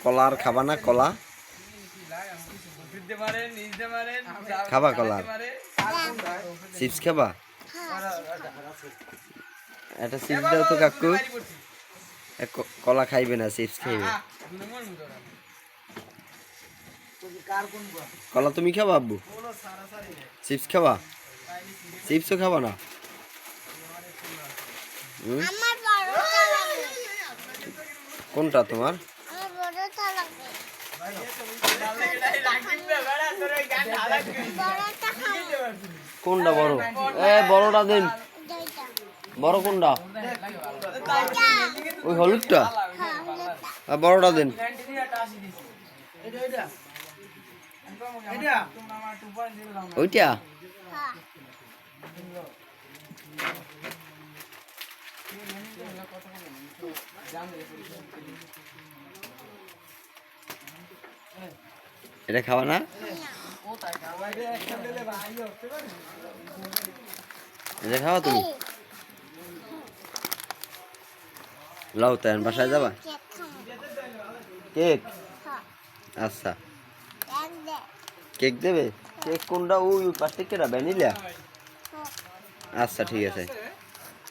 কলার খাবা না? কলা খাবা? কলার চিপস খাবা? একটা চিপস দাও তো কাকু। কলা খাইবে না, চিপস খাইবে। কলা তুমি খাবা আব্বু? চিপস খাবা? চিপসও খাবা না? কোনটা তোমার? কোনটা বড়? বড়টা দিন। বড় কোনটা? ওই হলুদটা? বড়টা দিন। ওইটা এটা খাওয়া না? এটা খাওয়া তুমি? লাও তাই বাসায় যাবা? কেক? আচ্ছা, কেক দেবে। কেক কোনটা? ওই প্লাস্টিক কেটা? ভ্যানিলা? আচ্ছা ঠিক আছে।